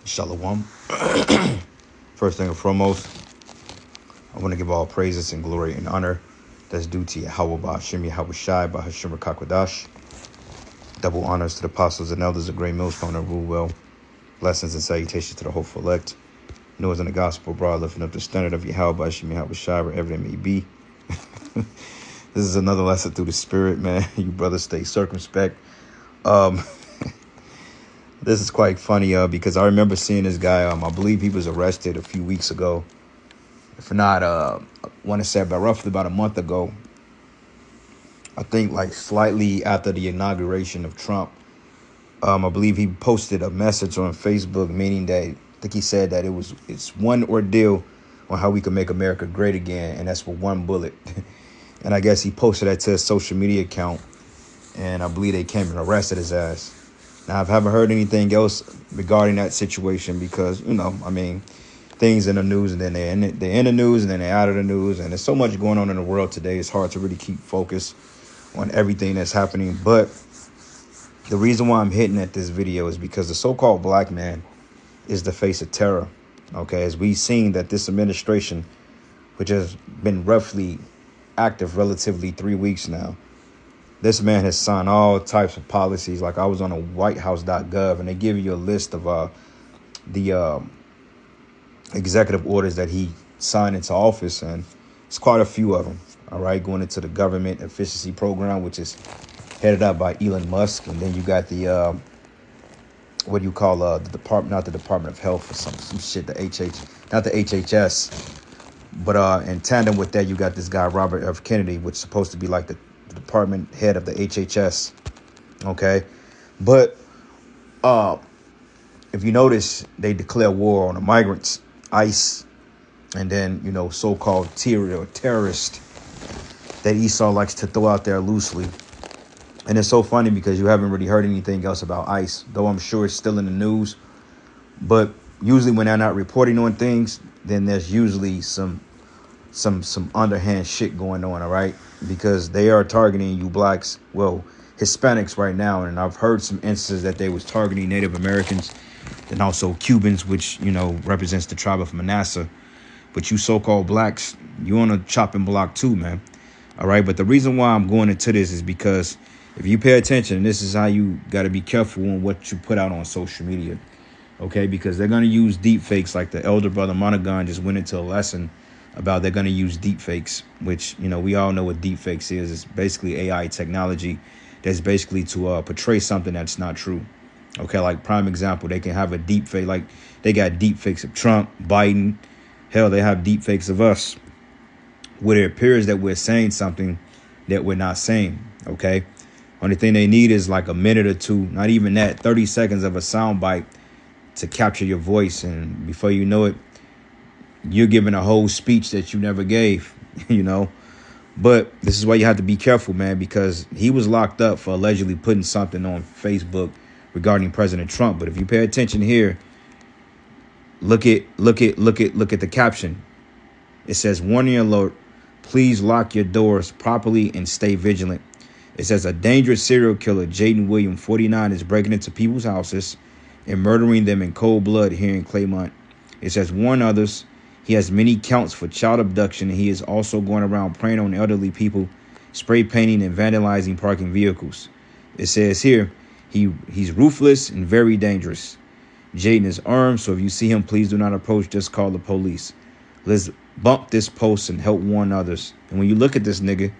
Shalom. First thing and foremost, I want to give all praises and glory and honor that's due to Yahweh Ba'Shem Yahweh Shai Ba'Hashem Rakakwadash. Double honors to the apostles and elders of Great Millstone that rule well. Blessings and salutations to the hopeful elect. Noah's in the gospel broad, lifting up the standard of Yahweh Ba'Shem Yahweh Shai wherever it may be. This is another lesson through the spirit, man. You brothers stay circumspect. This is quite funny because I remember seeing this guy. I believe he was arrested a few weeks ago. If not, I want to say roughly about a month ago. I think like slightly after the inauguration of Trump. I believe he posted a message on Facebook, meaning that I think he said that it's one ordeal on how we can make America great again, and that's with one bullet. And I guess he posted that to his social media account, and I believe they came and arrested his ass. Now, I haven't heard anything else regarding that situation because, things in the news and then they're in the news and then they're out of the news. And there's so much going on in the world today. It's hard to really keep focused on everything that's happening. But the reason why I'm hitting at this video is because the so-called black man is the face of terror. OK, as we've seen that this administration, which has been roughly active relatively 3 weeks now, this man has signed all types of policies. Like I was on a whitehouse.gov and they give you a list of the executive orders that he signed into office. And it's quite a few of them. All right. Going into the government efficiency program, which is headed up by Elon Musk. And then you got the the department, not the Department of Health or some shit, not the HHS. But in tandem with that, you got this guy, Robert F. Kennedy, which is supposed to be like the department head of the HHS. OK, but if you notice, they declare war on the migrants, ICE, and then, so-called terrorist that Esau likes to throw out there loosely. And it's so funny because you haven't really heard anything else about ICE, though I'm sure it's still in the news. But usually when they're not reporting on things, then there's usually some underhand shit going on. All right, because they are targeting you blacks, well, Hispanics right now. And I've heard some instances that they was targeting Native Americans and also Cubans, which, represents the tribe of Manasseh. But you so-called blacks, you on a chopping block too, man. All right. But the reason why I'm going into this is because if you pay attention, this is how you got to be careful on what you put out on social media. OK, because they're going to use deep fakes like the elder brother Monaghan just went into a lesson about they're going to use deep fakes, which, we all know what deep fakes is. It's basically AI technology that's basically to portray something that's not true. OK, like prime example, they can have a deep fake, like they got deep fakes of Trump, Biden. Hell, they have deep fakes of us where it appears that we're saying something that we're not saying. OK, only thing they need is like a minute or two, not even that, 30 seconds of a sound bite to capture your voice. And before you know it, you're giving a whole speech that you never gave, But this is why you have to be careful, man, because he was locked up for allegedly putting something on Facebook regarding President Trump. But if you pay attention here, look at the caption. It says, warning alert, please lock your doors properly and stay vigilant. It says a dangerous serial killer, Jaden William, 49, is breaking into people's houses and murdering them in cold blood here in Claymont. It says, warn others. He has many counts for child abduction, and he is also going around preying on elderly people, spray painting and vandalizing parking vehicles. It says here, he's ruthless and very dangerous. Jaden is armed, so if you see him, please do not approach. Just call the police. Let's bump this post and help warn others. And when you look at this ninja,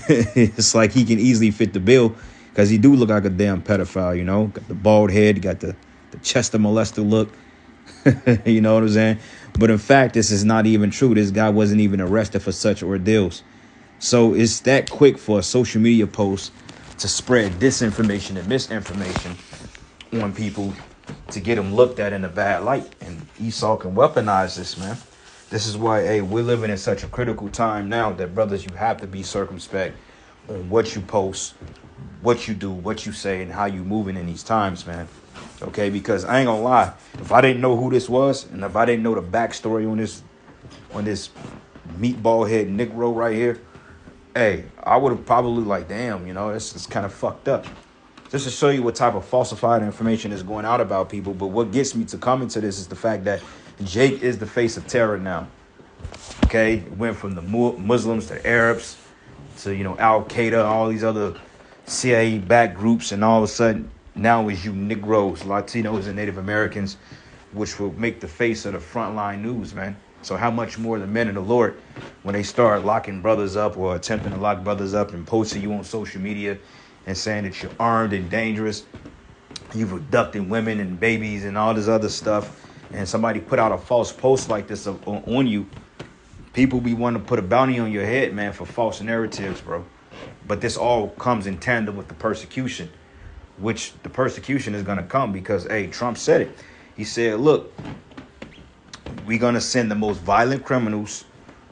it's like he can easily fit the bill because he do look like a damn pedophile, Got the bald head, got the Chester molester look. You know what I'm saying? But in fact, this is not even true. This guy wasn't even arrested for such ordeals. So it's that quick for a social media post to spread disinformation and misinformation on people to get them looked at in a bad light. And Esau can weaponize this, man. This is why, we're living in such a critical time now that, brothers, you have to be circumspect on what you post, what you do, what you say, and how you moving in these times, man. OK, because I ain't gonna lie, if I didn't know who this was and if I didn't know the backstory on this meatball head Negro right here, I would have probably like, damn, this is kind of fucked up. just to show you what type of falsified information is going out about people. But what gets me to coming to this is the fact that Jake is the face of terror now. Okay, it went from the Muslims to Arabs to, you know, Al Qaeda, all these other CIA backed groups, and all of a sudden now it's you Negroes, Latinos, and Native Americans, which will make the face of the frontline news, man. So how much more the men of the Lord, when they start locking brothers up or attempting to lock brothers up and posting you on social media and saying that you're armed and dangerous, you've abducted women and babies and all this other stuff, and somebody put out a false post like this on you, people be wanting to put a bounty on your head, man, for false narratives, bro. But this all comes in tandem with the persecution, which the persecution is going to come because, hey, Trump said it. He said, look, we're going to send the most violent criminals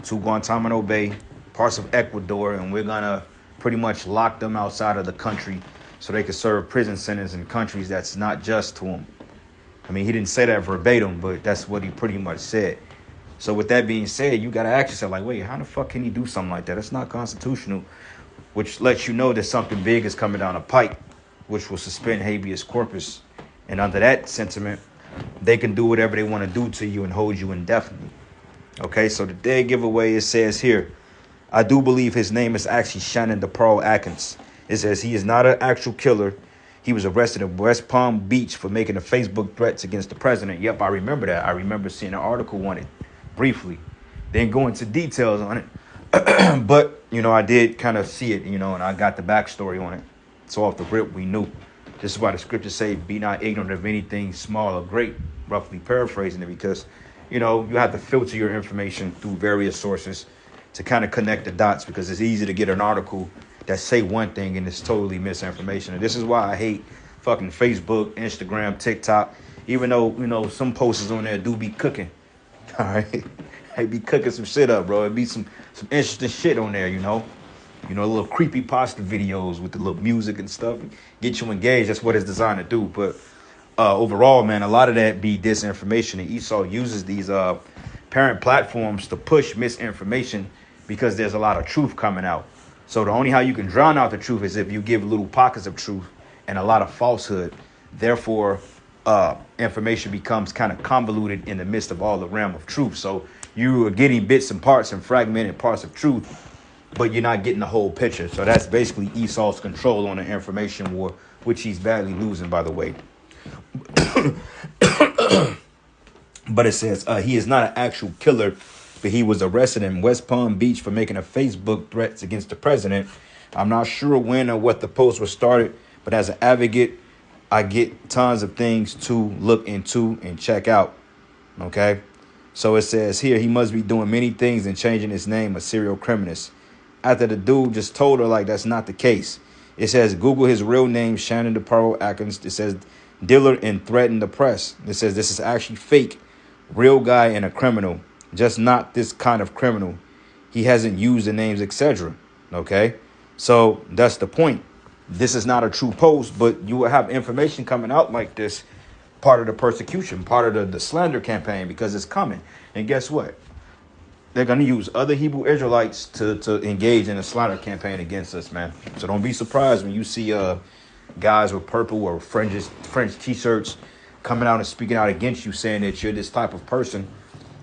to Guantanamo Bay, parts of Ecuador, and we're going to pretty much lock them outside of the country so they could serve prison sentence in countries that's not just to them. I mean, he didn't say that verbatim, but that's what he pretty much said. So with that being said, you got to ask yourself, like, wait, how the fuck can he do something like that? It's not constitutional, which lets you know that something big is coming down the pike, which will suspend habeas corpus. And under that sentiment, they can do whatever they want to do to you and hold you indefinitely. Okay, so the dead giveaway, it says here, I do believe his name is actually Shannon DeParle Atkins. It says he is not an actual killer. He was arrested in West Palm Beach for making a Facebook threats against the president. Yep, I remember that. I remember seeing an article on it briefly. Didn't go into details on it. But, you know, I did kind of see it, you know, and I got the backstory on it. So off the rip, we knew. This is why the scriptures say, be not ignorant of anything small or great, roughly paraphrasing it, because, you know, you have to filter your information through various sources to kind of connect the dots, because it's easy to get an article that say one thing and it's totally misinformation. And this is why I hate fucking Facebook, Instagram, TikTok, even though, you know, some posters on there do be cooking. All right. They be cooking some shit up, bro. It be some interesting shit on there, you know. You know, little creepy pasta videos with the little music and stuff. Get you engaged. That's what it's designed to do. But overall, man, a lot of that be disinformation. And Esau uses these parent platforms to push misinformation because there's a lot of truth coming out. So the only how you can drown out the truth is if you give little pockets of truth and a lot of falsehood. Therefore, information becomes kind of convoluted in the midst of all the realm of truth. So you are getting bits and parts and fragmented parts of truth, but you're not getting the whole picture. So that's basically Esau's control on the information war, which he's badly losing, by the way. But it says he is not an actual killer, but he was arrested in West Palm Beach for making a Facebook threats against the president. I'm not sure when or what the post was started, but as an advocate, I get tons of things to look into and check out. Okay. So it says here, he must be doing many things and changing his name, a serial criminalist. After the dude just told her, like, that's not the case. It says, Google his real name, Shannon DeParle Atkins. It says, dealer and threaten the press. It says, this is actually fake, real guy and a criminal, just not this kind of criminal. He hasn't used the names, etc. Okay. So that's the point. This is not a true post, but you will have information coming out like this, part of the persecution, part of the slander campaign, because it's coming. And guess what? They're going to use other Hebrew Israelites to engage in a slander campaign against us, man. So don't be surprised when you see guys with purple or French T-shirts coming out and speaking out against you, saying that you're this type of person.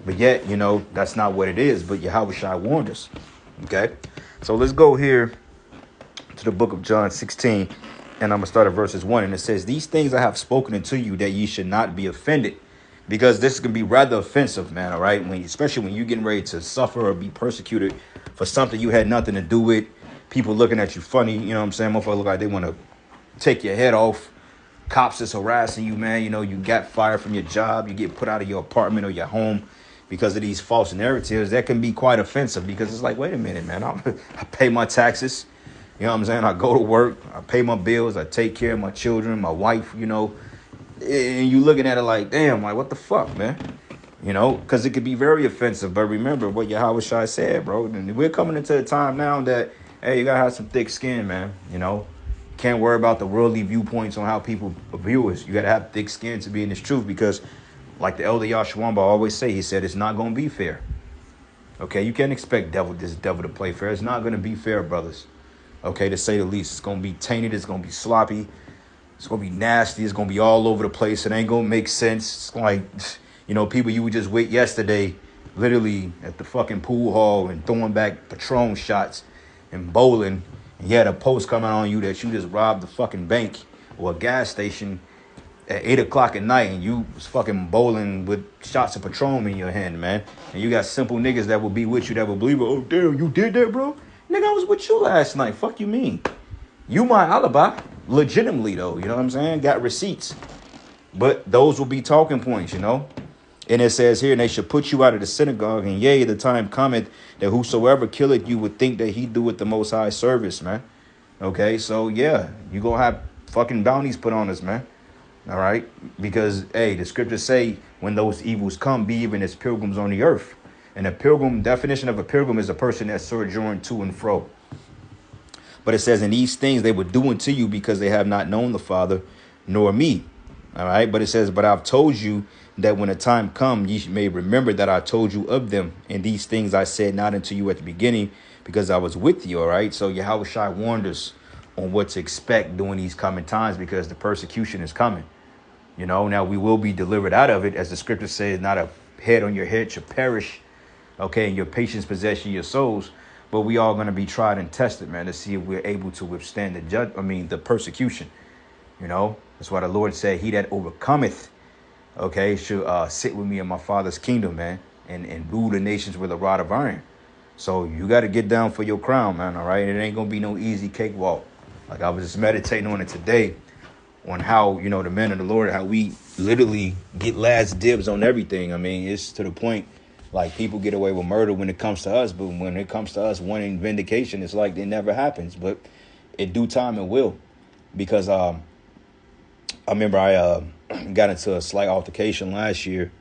But yet, you know, that's not what it is. But Yahweh Shai warned us. Okay? So let's go here to the book of John 16. And I'm going to start at verses 1. And it says, these things I have spoken unto you, that ye should not be offended. Because this can be rather offensive, man, all right? Especially when you're getting ready to suffer or be persecuted for something you had nothing to do with. People looking at you funny, you know what I'm saying? Motherfuckers look like they want to take your head off. Cops is harassing you, man. You know, you got fired from your job. You get put out of your apartment or your home because of these false narratives. That can be quite offensive, because it's like, wait a minute, man. I pay my taxes. You know what I'm saying? I go to work. I pay my bills. I take care of my children, my wife, you know. And you looking at it like, damn, like, what the fuck, man? You know, because it could be very offensive. But remember what Yahweh Shai said, bro. And we're coming into a time now that, hey, you got to have some thick skin, man. You know, can't worry about the worldly viewpoints on how people view us. You got to have thick skin to be in this truth, because like the elder Yahshua always say, he said, it's not going to be fair. Okay, you can't expect this devil to play fair. It's not going to be fair, brothers. Okay, to say the least. It's going to be tainted. It's going to be sloppy. It's going to be nasty. It's going to be all over the place. It ain't going to make sense. It's like, people you would just wait yesterday, literally at the fucking pool hall and throwing back Patron shots and bowling. And you had a post coming on you that you just robbed the fucking bank or a gas station at 8 o'clock at night, and you was fucking bowling with shots of Patron in your hand, man. And you got simple niggas that will be with you that will believe, oh, damn, you did that, bro? Nigga, I was with you last night. Fuck you mean? You my alibi. Legitimately, though. You know what I'm saying? Got receipts. But those will be talking points, And it says here, and they should put you out of the synagogue, and yea, the time cometh that whosoever killeth you would think that he doeth the Most High service, man. Okay, so yeah, you gonna have fucking bounties put on us, man. All right, because hey, the scriptures say when those evils come, be even as pilgrims on the earth. And a pilgrim, definition of a pilgrim is a person that sojourned to and fro. But it says, in these things they were doing to you because they have not known the Father nor me. All right, but it says, but I've told you that when the time come, ye may remember that I told you of them. And these things I said not unto you at the beginning, because I was with you. All right, so Yahweh Shai warned us on what to expect during these coming times, because the persecution is coming. Now we will be delivered out of it, as the scripture says, not a head on your head shall perish, okay, and your patience possess your souls. But we are going to be tried and tested, man, to see if we're able to withstand the persecution. That's why the Lord said, he that overcometh, okay, should sit with me in my Father's kingdom, man, and rule the nations with a rod of iron. So you got to get down for your crown, man, all right? It ain't going to be no easy cakewalk. Like I was just meditating on it today, on how, the men of the Lord, how we literally get last dibs on everything. I mean, it's to the point, like, people get away with murder when it comes to us, but when it comes to us wanting vindication, it's like it never happens. But in due time, it will. Because I remember I got into a slight altercation last year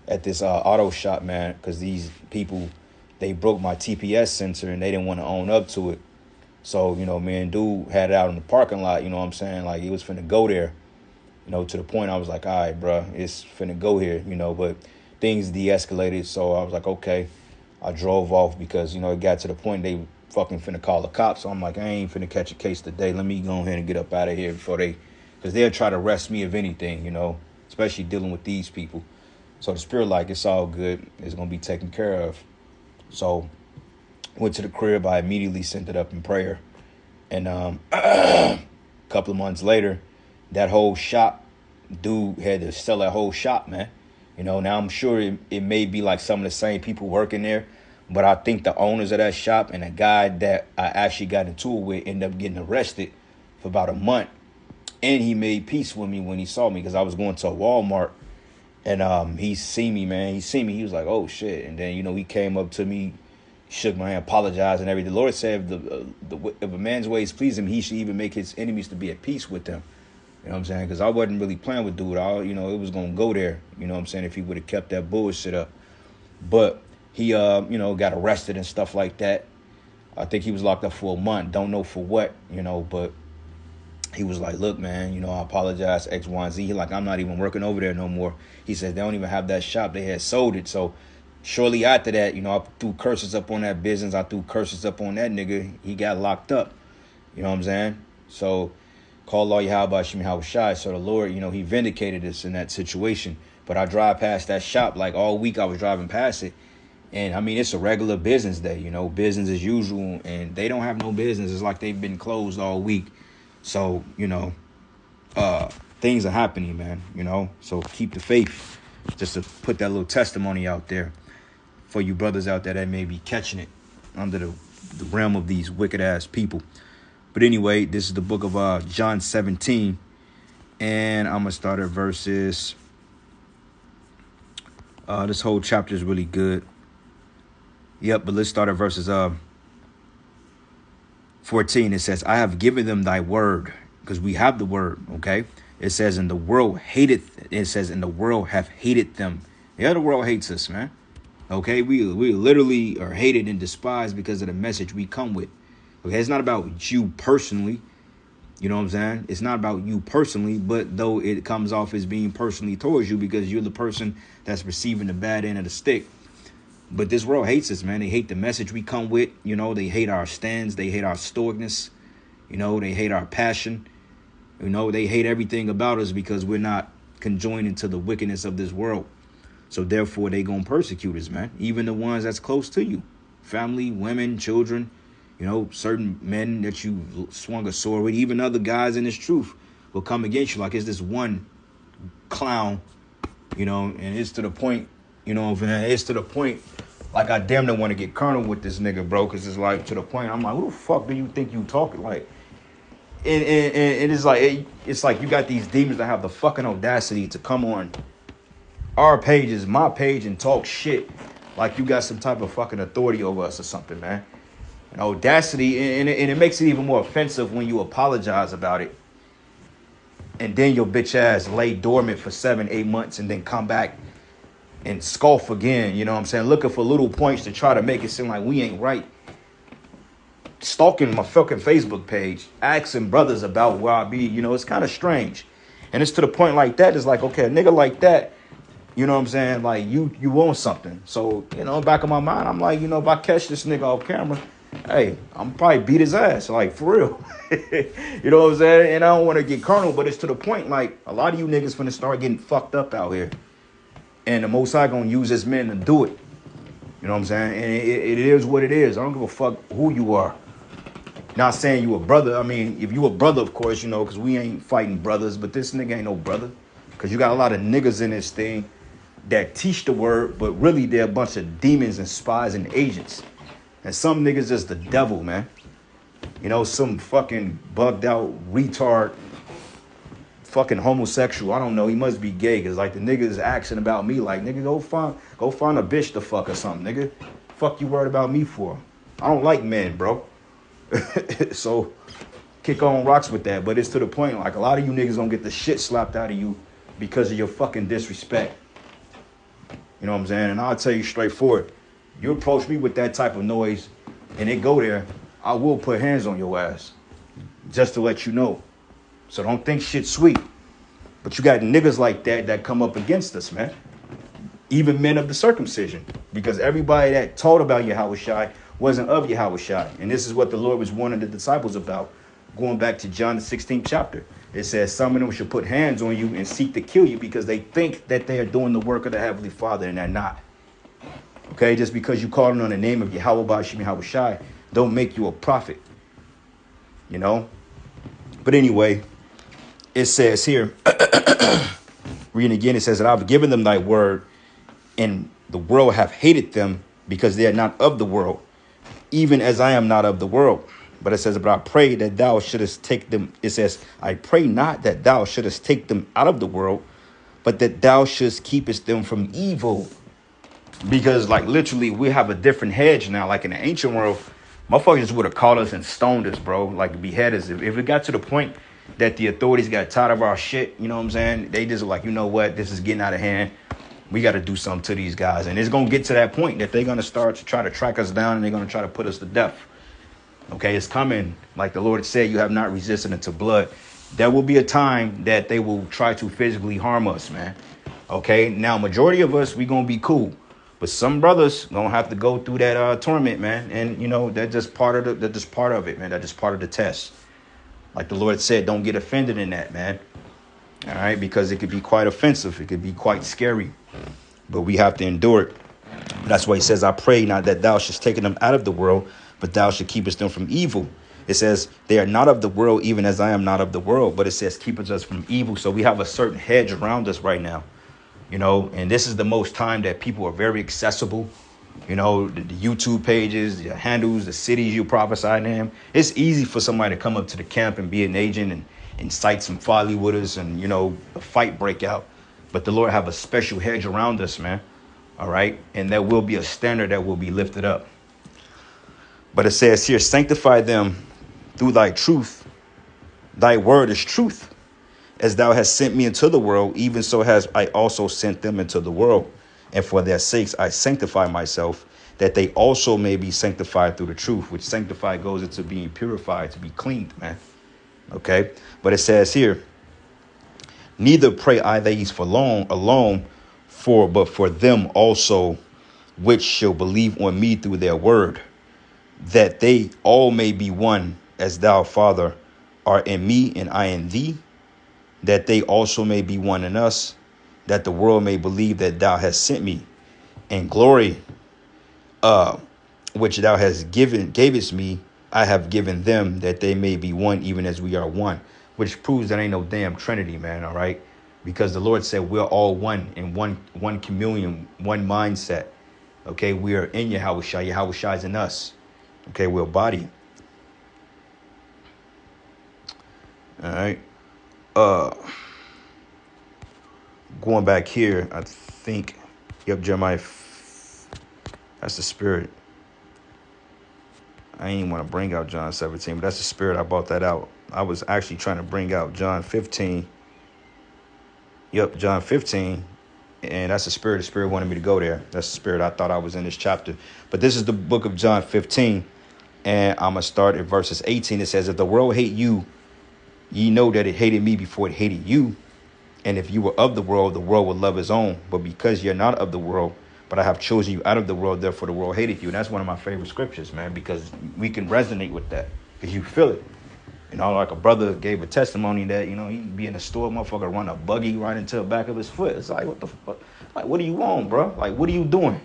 at this auto shop, man, because these people, they broke my TPS sensor and they didn't want to own up to it. So, me and dude had it out in the parking lot, what I'm saying? Like, he was finna go there, to the point I was like, all right, bro, it's finna go here, but things de-escalated. So I was like, okay, I drove off because, it got to the point they fucking finna call the cops. So I'm like, I ain't finna catch a case today. Let me go ahead and get up out of here because they'll try to arrest me if anything, especially dealing with these people. So the spirit, like, it's all good. It's going to be taken care of. So went to the crib. I immediately sent it up in prayer. And a couple of months later, that whole shop, dude had to sell that whole shop, man. Now I'm sure it may be like some of the same people working there, but I think the owners of that shop and a guy that I actually got into it with ended up getting arrested for about a month. And he made peace with me when he saw me, because I was going to a Walmart, and he seen me, man. He was like, oh shit. And then, he came up to me, shook my hand, apologized and everything. The Lord said, if a man's ways please him, he should even make his enemies to be at peace with them. You know what I'm saying? Because I wasn't really playing with dude. It was going to go there. You know what I'm saying? If he would have kept that bullshit up. But he, got arrested and stuff like that. I think he was locked up for a month. Don't know for what, but he was like, look, man, I apologize, X, Y, and Z. He like, I'm not even working over there no more. He said, they don't even have that shop. They had sold it. So shortly after that, I threw curses up on that business. I threw curses up on that nigga. He got locked up. You know what I'm saying? So call all Yahweh Shem Yahweh Shai. So the Lord, he vindicated us in that situation. But I drive past that shop, like all week I was driving past it. And I mean, it's a regular business day, business as usual. And they don't have no business. It's like they've been closed all week. So, things are happening, man, so keep the faith. Just to put that little testimony out there for you brothers out there that may be catching it under the realm of these wicked ass people. But anyway, this is the book of John 17. And I'm going to start at verses. This whole chapter is really good. Yep, but let's start at verses 14. It says, I have given them thy word, because we have the word, okay? It says, and the world and the world have hated them. Yeah, the world hates us, man. Okay, we literally are hated and despised because of the message we come with. Okay, it's not about you personally. You know what I'm saying? It's not about you personally, but though it comes off as being personally towards you because you're the person that's receiving the bad end of the stick. But this world hates us, man. They hate the message we come with. They hate our stands. They hate our stoicness. They hate our passion. You know, they hate everything about us because we're not conjoined into the wickedness of this world. So therefore, they gonna persecute us, man. Even the ones that's close to you, family, women, children. You know, certain men that you swung a sword with, even other guys in this truth will come against you. Like it's this one clown, you know, and it's to the point, you know, it's to the point, like I damn near want to get carnal with this nigga, bro, because it's like to the point, I'm like, who the fuck do you think you talking? Like, and it's like you got these demons that have the fucking audacity to come on our pages, my page, and talk shit like you got some type of fucking authority over us or something, man. And audacity, and it makes it even more offensive when you apologize about it. And then your bitch ass lay dormant for 7-8 months and then come back and scoff again, you know what I'm saying? Looking for little points to try to make it seem like we ain't right. Stalking my fucking Facebook page, asking brothers about where I be, you know, it's kind of strange. And it's to the point like that, it's like, okay, a nigga like that, you know what I'm saying? Like, you want something. So, you know, back of my mind, I'm like, you know, if I catch this nigga off camera, hey, I'm probably beat his ass, like, for real. You know what I'm saying? And I don't want to get carnal, but it's to the point, like, a lot of you niggas finna start getting fucked up out here. And the Most High gonna use his men to do it. You know what I'm saying? And it is what it is. I don't give a fuck who you are. Not saying you a brother. I mean, if you a brother, of course, you know, because we ain't fighting brothers. But this nigga ain't no brother. Because you got a lot of niggas in this thing that teach the word, but really they're a bunch of demons and spies and agents. And some niggas just the devil, man. You know, some fucking bugged out retard, fucking homosexual. I don't know. He must be gay because like the nigga is asking about me. Like, nigga, go find a bitch to fuck or something, nigga. Fuck you worried about me for? I don't like men, bro. So kick on rocks with that. But it's to the point, like a lot of you niggas gonna get the shit slapped out of you because of your fucking disrespect. You know what I'm saying? And I'll tell you straightforward, you approach me with that type of noise and it go there, I will put hands on your ass. Just to let you know. So don't think shit's sweet. But you got niggas like that come up against us, man. Even men of the circumcision. Because everybody that taught about Yahushua wasn't of Yahushua. And this is what the Lord was warning the disciples about. Going back to John the 16th chapter. It says some of them should put hands on you and seek to kill you because they think that they are doing the work of the Heavenly Father and they're not. Okay, just because you call on the name of Yahweh Bashim Yahushua don't make you a prophet. You know? But anyway, it says here, reading again, it says that I've given them thy word and the world have hated them because they are not of the world, even as I am not of the world. But it says, but I pray that thou shouldest take them. It says, I pray not that thou shouldest take them out of the world, but that thou shouldst keepest them from evil. Because like literally we have a different hedge now. Like in the ancient world, motherfuckers would have caught us and stoned us, bro. Like behead us. If it got to the point that the authorities got tired of our shit, you know what I'm saying? They just like, you know what? This is getting out of hand. We got to do something to these guys. And it's going to get to that point that they're going to start to try to track us down and they're going to try to put us to death. Okay, it's coming. Like the Lord said, you have not resisted unto blood. There will be a time that they will try to physically harm us, man. Okay, now majority of us, we going to be cool. But some brothers going to have to go through that torment, man. And, you know, that's just part of it, man. That's just part of the test. Like the Lord said, don't get offended in that, man. All right, because it could be quite offensive. It could be quite scary. But we have to endure it. That's why he says, I pray not that thou shouldst take them out of the world, but thou should keepest them from evil. It says they are not of the world, even as I am not of the world. But it says keepeth us from evil. So we have a certain hedge around us right now. You know, and this is the most time that people are very accessible. You know, the YouTube pages, the handles, the cities you prophesy in. It's easy for somebody to come up to the camp and be an agent and incite some folly with us and, you know, a fight break out. But the Lord have a special hedge around us, man. All right. And there will be a standard that will be lifted up. But it says here, sanctify them through thy truth. Thy word is truth. As thou hast sent me into the world, even so has I also sent them into the world. And for their sakes I sanctify myself, that they also may be sanctified through the truth, which sanctify goes into being purified, to be cleaned, man. Okay. But it says here, neither pray I these for long alone, but for them also which shall believe on me through their word, that they all may be one, as thou, Father, art in me and I in thee, that they also may be one in us, that the world may believe that thou hast sent me, and glory which thou hast gavest me, I have given them, that they may be one, even as we are one. Which proves that ain't no damn Trinity, man. All right, because the Lord said we're all one in one communion, one mindset. Okay, we are in Yahushua. Yahushua is in us. Okay, we're a body. All right. Going back here, I think. Yep, Jeremiah. That's the spirit. I ain't want to bring out John 17, but that's the spirit. I brought that out. I was actually trying to bring out John 15. Yep, John 15. And that's the spirit. The spirit wanted me to go there. That's the spirit. I thought I was in this chapter. But this is the book of John 15. And I'm going to start at verses 18. It says, if the world hate you, ye know that it hated me before it hated you. And if you were of the world would love his own. But because you're not of the world, but I have chosen you out of the world, therefore the world hated you. And that's one of my favorite scriptures, man, because we can resonate with that because you feel it. You know, like a brother gave a testimony that, you know, he'd be in the store, motherfucker, run a buggy right into the back of his foot. It's like, what the fuck? Like, what are you on, bro? Like, what are you doing?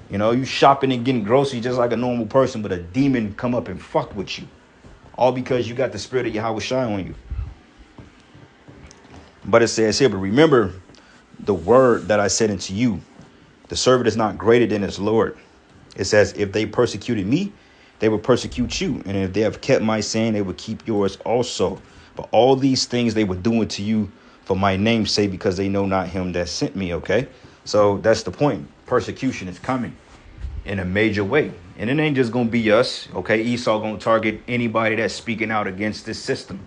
You know, you shopping and getting groceries just like a normal person, but a demon come up and fuck with you. All because you got the spirit of Yahweh shine on you. But it says here, but remember the word that I said unto you, the servant is not greater than his Lord. It says, if they persecuted me, they will persecute you. And if they have kept my saying, they will keep yours also. But all these things they were doing to you for my name's sake, because they know not him that sent me. OK, so that's the point. Persecution is coming in a major way. And it ain't just going to be us. OK, Esau going to target anybody that's speaking out against this system.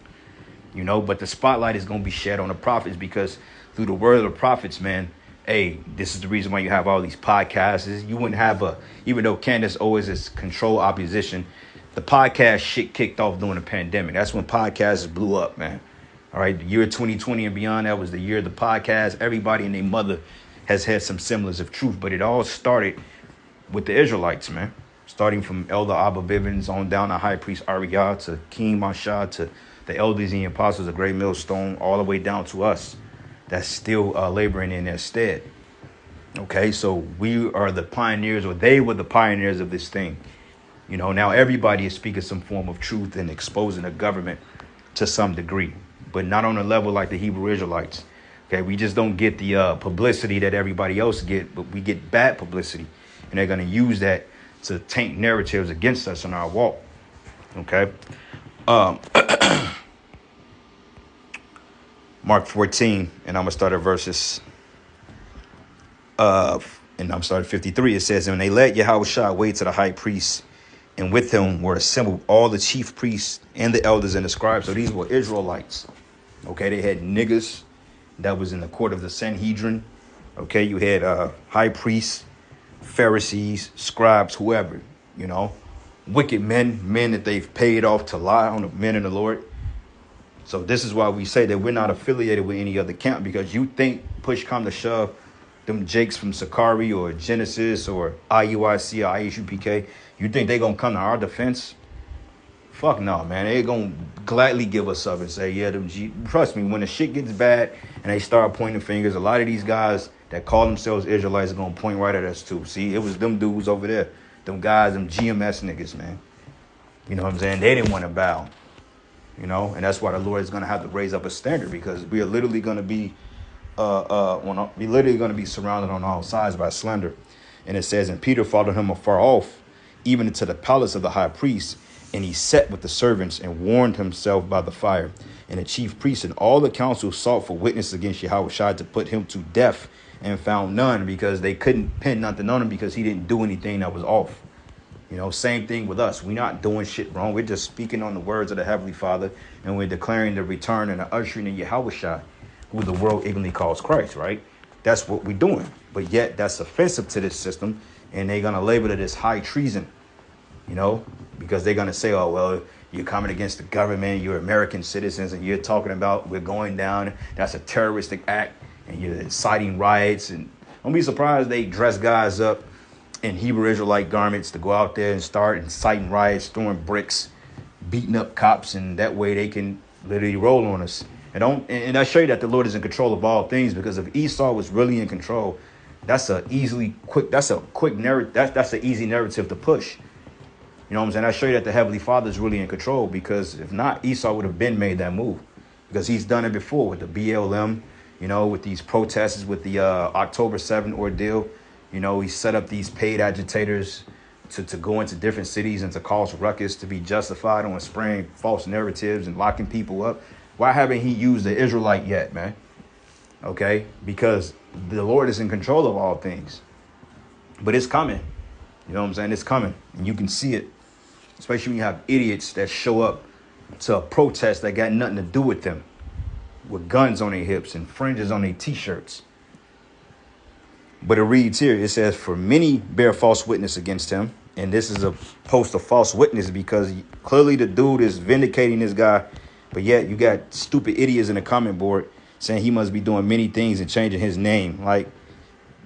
You know, but the spotlight is going to be shed on the prophets, because through the word of the prophets, man, hey, this is the reason why you have all these podcasts. You wouldn't have even though Candace always is control opposition, the podcast shit kicked off during the pandemic. That's when podcasts blew up, man. All right, the year 2020 and beyond, that was the year of the podcast. Everybody and their mother has had some semblance of truth, but it all started with the Israelites, man. Starting from Elder Abba Bivens on down to High Priest Ariyah to King Mashah to the elders and the apostles of Great Millstone, all the way down to us that's still laboring in their stead. OK, so we are the pioneers, or they were the pioneers of this thing. You know, now everybody is speaking some form of truth and exposing the government to some degree, but not on a level like the Hebrew Israelites. OK, we just don't get the publicity that everybody else get, but we get bad publicity, and they're going to use that to taint narratives against us in our walk. OK. Mark 14, and I'm going to start at verses, and I'm starting 53. It says, and they led Yahushua away to the high priest, and with him were assembled all the chief priests and the elders and the scribes. So these were Israelites. Okay, they had niggas that was in the court of the Sanhedrin. Okay, you had high priests, Pharisees, scribes, whoever, you know, wicked men that they've paid off to lie on the men of the Lord. So this is why we say that we're not affiliated with any other camp, because you think push come to shove, them Jakes from Sakari or Genesis or IUIC or IHUPK, you think they're going to come to our defense? Fuck no, man. They're going to gladly give us up and say, yeah, trust me, when the shit gets bad and they start pointing fingers, a lot of these guys that call themselves Israelites are going to point right at us too. See, it was them dudes over there, them guys, them GMS niggas, man. You know what I'm saying? They didn't want to bow. You know, and that's why the Lord is going to have to raise up a standard, because we are literally going to be surrounded on all sides by slander. And it says, and Peter followed him afar off, even into the palace of the high priest. And he sat with the servants and warmed himself by the fire. And the chief priests and all the council sought for witnesses against Yahushua to put him to death, and found none, because they couldn't pin nothing on him, because he didn't do anything that was off. You know, same thing with us. We're not doing shit wrong. We're just speaking on the words of the Heavenly Father, and we're declaring the return and the ushering in Yahushua, who the world ignorantly calls Christ, right? That's what we're doing. But yet that's offensive to this system, and they're going to label it as high treason, you know, because they're going to say, oh, well, you're coming against the government, you're American citizens, and you're talking about we're going down. That's a terroristic act, and you're inciting riots. And don't be surprised they dress guys up in Hebrew Israelite garments to go out there and start inciting riots, throwing bricks, beating up cops, and that way they can literally roll on us. And I show you that the Lord is in control of all things, because if Esau was really in control, that's a quick narrative. That's an easy narrative to push. You know what I'm saying? I show you that the Heavenly Father is really in control, because if not, Esau would have been made that move, because he's done it before with the BLM, with these protests, with the October 7th ordeal. He set up these paid agitators to go into different cities and to cause ruckus, to be justified on spraying false narratives and locking people up. Why haven't he used the Israelite yet, man? Okay, because the Lord is in control of all things. But it's coming. You know what I'm saying? It's coming. And you can see it, especially when you have idiots that show up to a protest that got nothing to do with them, with guns on their hips and fringes on their T-shirts. But it reads here, it says, for many bear false witness against him. And this is a post of false witness, because clearly the dude is vindicating this guy. But yet you got stupid idiots in the comment board saying he must be doing many things and changing his name. Like,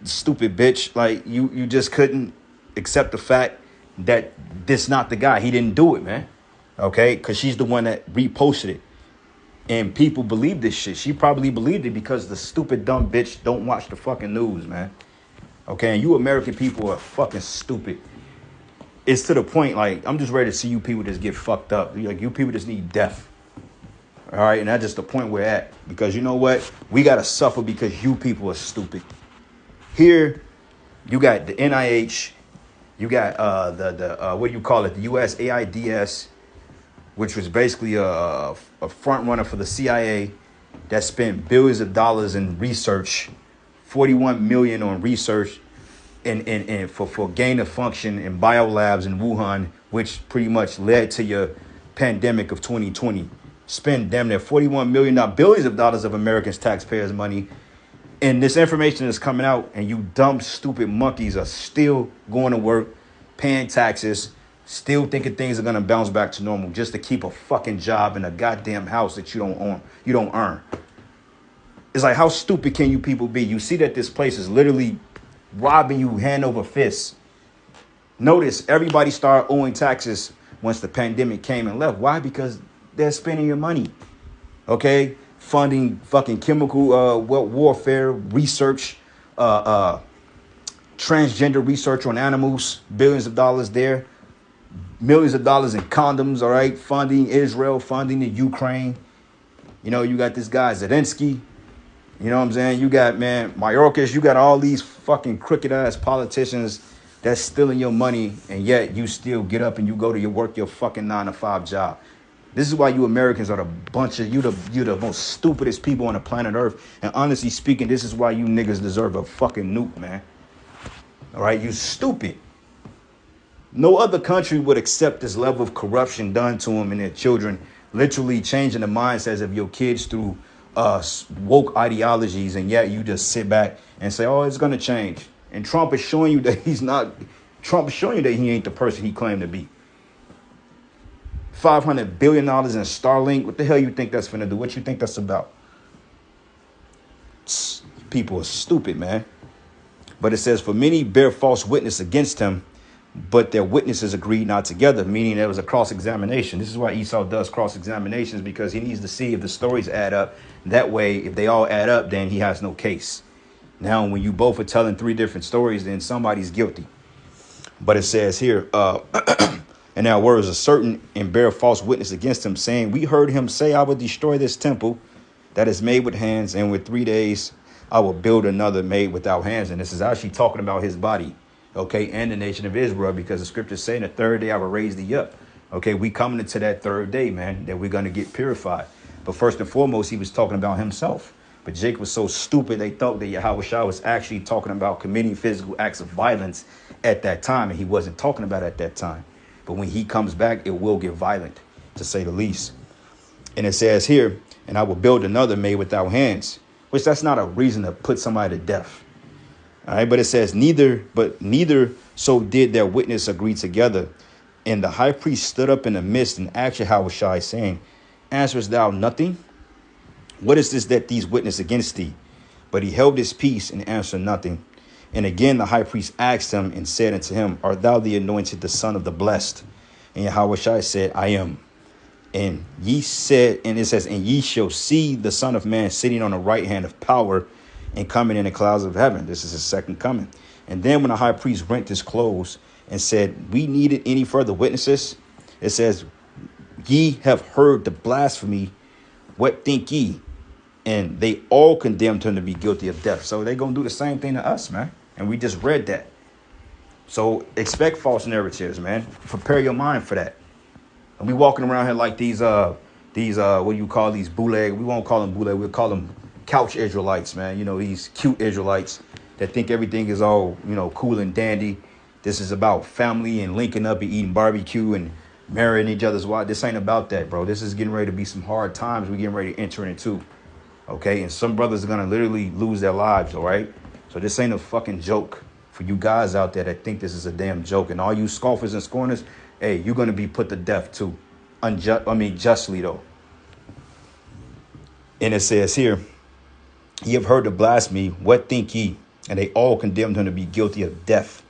stupid bitch. Like, you just couldn't accept the fact that this not the guy. He didn't do it, man. Okay? Because she's the one that reposted it. And people believe this shit. She probably believed it because the stupid, dumb bitch don't watch the fucking news, man. Okay? And you American people are fucking stupid. It's to the point, like, I'm just ready to see you people just get fucked up. Like, you people just need death. All right, and that's just the point we're at. Because you know what? We got to suffer because you people are stupid. Here, you got the NIH. You got what do you call it? The USAIDs, which was basically a front runner for the CIA that spent billions of dollars in research, 41 million on research and for gain of function in biolabs in Wuhan, which pretty much led to your pandemic of 2020. Spend damn near 41 million, now billions of dollars of Americans' taxpayers' money. And this information is coming out, and you dumb, stupid monkeys are still going to work, paying taxes, still thinking things are going to bounce back to normal just to keep a fucking job in a goddamn house that you don't own, you don't earn. It's like, how stupid can you people be? You see that this place is literally robbing you hand over fist. Notice everybody started owing taxes once the pandemic came and left. Why? Because they're spending your money. Okay? Funding fucking chemical warfare research, transgender research on animals, billions of dollars there, millions of dollars in condoms, all right? Funding Israel, funding the Ukraine. You got this guy Zelensky. You know what I'm saying? You got, man, Mayorkas. You got all these fucking crooked ass politicians that's stealing your money, and yet you still get up and you go to your fucking 9-to-5 job. This is why you Americans are you the most stupidest people on the planet Earth. And honestly speaking, this is why you niggas deserve a fucking nuke, man. All right, you stupid. No other country would accept this level of corruption done to them and their children, literally changing the mindsets of your kids through woke ideologies, and yet you just sit back and say, oh, it's going to change. And Trump is showing you that Trump is showing you that he ain't the person he claimed to be. $500 billion in Starlink. What the hell you think that's finna do? What you think that's about? People are stupid, man. But it says, for many bear false witness against him, but their witnesses agreed not together, meaning there was a cross-examination. This is why Esau does cross-examinations, because he needs to see if the stories add up. That way, if they all add up, then he has no case. Now, when you both are telling three different stories, then somebody's guilty. But it says here, and our words are certain and bear false witness against him, saying, we heard him say, I will destroy this temple that is made with hands, and with 3 days I will build another made without hands. And this is actually talking about his body, okay, and the nation of Israel, because the scriptures say, in the third day I will raise thee up. Okay, we coming into that third day, man, that we're going to get purified. But first and foremost, he was talking about himself. But Jake was so stupid, they thought that Yahushua was actually talking about committing physical acts of violence at that time, and he wasn't talking about it at that time. But when he comes back, it will get violent, to say the least. And it says here, and I will build another made without hands, which that's not a reason to put somebody to death. All right, but it says neither so did their witness agree together. And the high priest stood up in the midst and asked Yahushua, saying, answerest thou nothing? What is this that these witness against thee? But he held his peace and answered nothing. And again the high priest asked him and said unto him, art thou the anointed, the son of the blessed? And Yahushua said, I am. And ye said, and it says, and ye shall see the Son of Man sitting on the right hand of power and coming in the clouds of heaven. This is his second coming. And then when the high priest rent his clothes and said, we needed any further witnesses? It says, ye have heard the blasphemy. What think ye? And they all condemned him to be guilty of death. So they're going to do the same thing to us, man. And we just read that. So expect false narratives, man. Prepare your mind for that. And we walking around here like these what do you call these bootleg? We won't call them bootleg. We'll call them couch Israelites, man. You know, these cute Israelites that think everything is all, you know, cool and dandy. This is about family and linking up and eating barbecue and marrying each other's wives. This ain't about that, bro. This is getting ready to be some hard times we're getting ready to enter into. Okay, and some brothers are going to literally lose their lives, all right? So this ain't a fucking joke for you guys out there that think this is a damn joke. And all you scoffers and scorners, hey, you're going to be put to death too. Justly though. And it says here, ye have heard the blasphemy, what think ye? And they all condemned him to be guilty of death.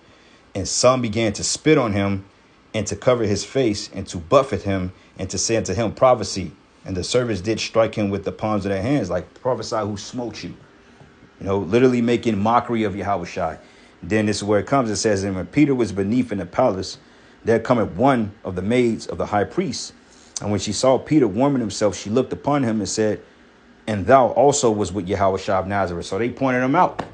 And some began to spit on him and to cover his face and to buffet him and to say unto him, prophecy. And the servants did strike him with the palms of their hands, like prophesy who smote you. You know, literally making mockery of Yahushua. Then this is where it comes. It says, and when Peter was beneath in the palace, there cometh one of the maids of the high priest. And when she saw Peter warming himself, she looked upon him and said, and thou also was with Yahushua of Nazareth. So they pointed him out.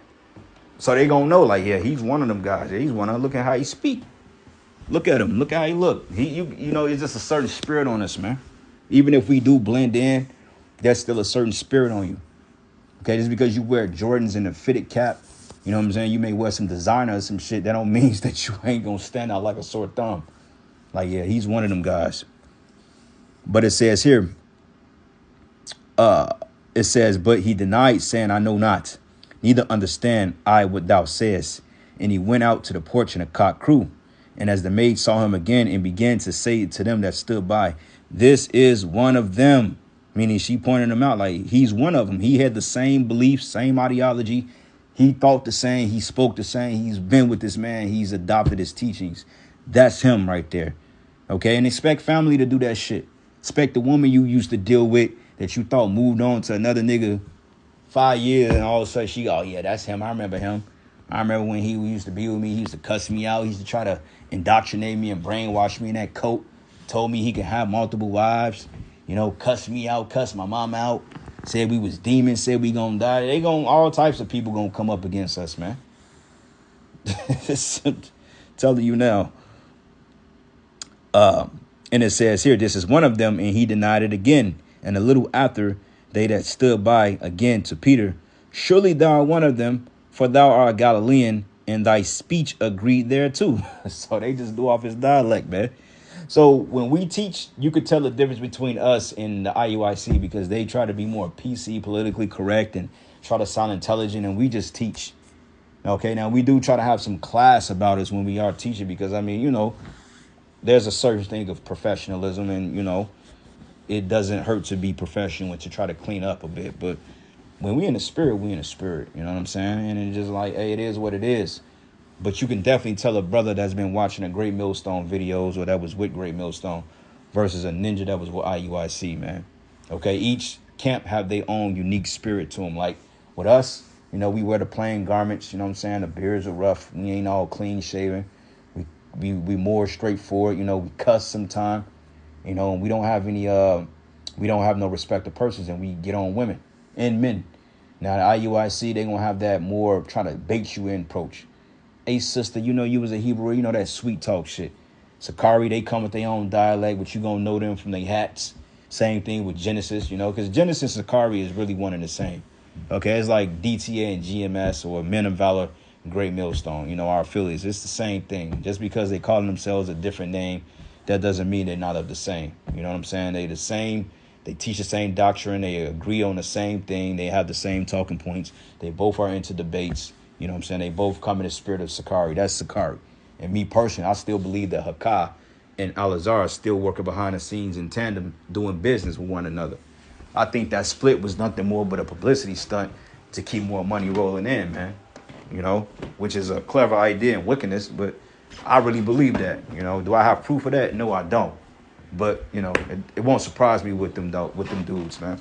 So they gonna know, like, yeah, he's one of them guys. Yeah, he's one of them. Look at how he speak. Look at him. Look how he look. You know, it's just a certain spirit on us, man. Even if we do blend in, there's still a certain spirit on you. Okay, just because you wear Jordans and a fitted cap, you know what I'm saying? You may wear some designer or some shit. That don't mean that you ain't gonna stand out like a sore thumb. Like, yeah, he's one of them guys. But it says here, it says, but he denied, saying, I know not, neither understand I what thou sayest. And he went out to the porch, and a cock crew. And as the maid saw him again and began to say to them that stood by, this is one of them, meaning she pointed him out like he's one of them. He had the same beliefs, same ideology. He thought the same. He spoke the same. He's been with this man. He's adopted his teachings. That's him right there. OK, and expect family to do that shit. Expect the woman you used to deal with that you thought moved on to another nigga 5 years. And all of a sudden she, oh, yeah, that's him. I remember him. I remember when he used to be with me. He used to cuss me out. He used to try to indoctrinate me and brainwash me in that coat. Told me he could have multiple wives, you know, cuss me out, cuss my mom out, said we was demons, said we gonna die. All types of people gonna come up against us, man. Telling you now. And it says here, this is one of them, and he denied it again. And a little after, they that stood by again to Peter, surely thou art one of them, for thou art a Galilean, and thy speech agreed thereto. So they just do off his dialect, man. So when we teach, you could tell the difference between us and the IUIC because they try to be more PC, politically correct, and try to sound intelligent, and we just teach. Okay, now we do try to have some class about us when we are teaching because, I mean, you know, there's a certain thing of professionalism and, you know, it doesn't hurt to be professional and to try to clean up a bit. But when we in the spirit, we in the spirit. You know what I'm saying? And it's just like, hey, it is what it is. But you can definitely tell a brother that's been watching the Great Millstone videos or that was with Great Millstone versus a ninja that was with IUIC, man. Okay, each camp have their own unique spirit to them. Like with us, you know, we wear the plain garments. You know what I'm saying? The beards are rough. We ain't all clean shaven. We more straightforward. You know, we cuss sometime. You know, we don't have any we don't have no respect of persons, and we get on women and men. Now the IUIC, they gonna have that more trying to bait you in approach. Hey, sister, you know you was a Hebrew, you know that sweet talk shit. Sakari, they come with their own dialect, but you gonna know them from their hats. Same thing with Genesis, you know, because Genesis and Sakari is really one and the same. Okay, it's like DTA and GMS or Men of Valor, Great Millstone, you know, our affiliates. It's the same thing. Just because they call themselves a different name, that doesn't mean they're not of the same. You know what I'm saying? They the same. They teach the same doctrine. They agree on the same thing. They have the same talking points. They both are into debates. You know what I'm saying? They both come in the spirit of Sakari. That's Sakari. And me personally, I still believe that Hakah and Al-Azhar are still working behind the scenes in tandem, doing business with one another. I think that split was nothing more but a publicity stunt to keep more money rolling in, man. You know, which is a clever idea in wickedness, but I really believe that. You know, do I have proof of that? No, I don't. But, you know, it won't surprise me with them, though, with them dudes, man.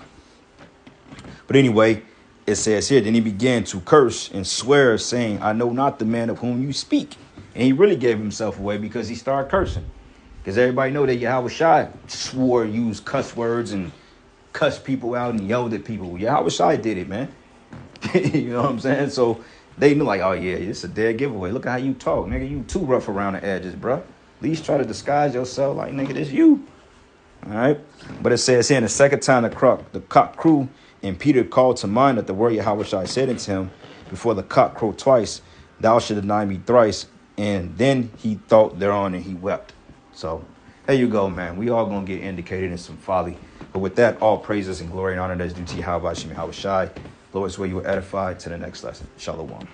But anyway, it says here, then he began to curse and swear, saying, I know not the man of whom you speak. And he really gave himself away because he started cursing. Because everybody know that Yahweh Shai swore, used cuss words and cussed people out and yelled at people. Yahweh Shai did it, man. You know what I'm saying? So they knew like, oh, yeah, it's a dead giveaway. Look at how you talk, nigga. You too rough around the edges, bro. At least try to disguise yourself like, nigga, this you. All right. But it says here, in the second time the cock crew, and Peter called to mind that the word Yahweh Shai said unto him, before the cock crowed twice, thou should deny me thrice. And then he thought thereon and he wept. So there you go, man. We all going to get indicated in some folly. But with that, all praises and glory and honor that is due to Yahweh Shai. Lord, is where you were edified. To the next lesson. Shalom.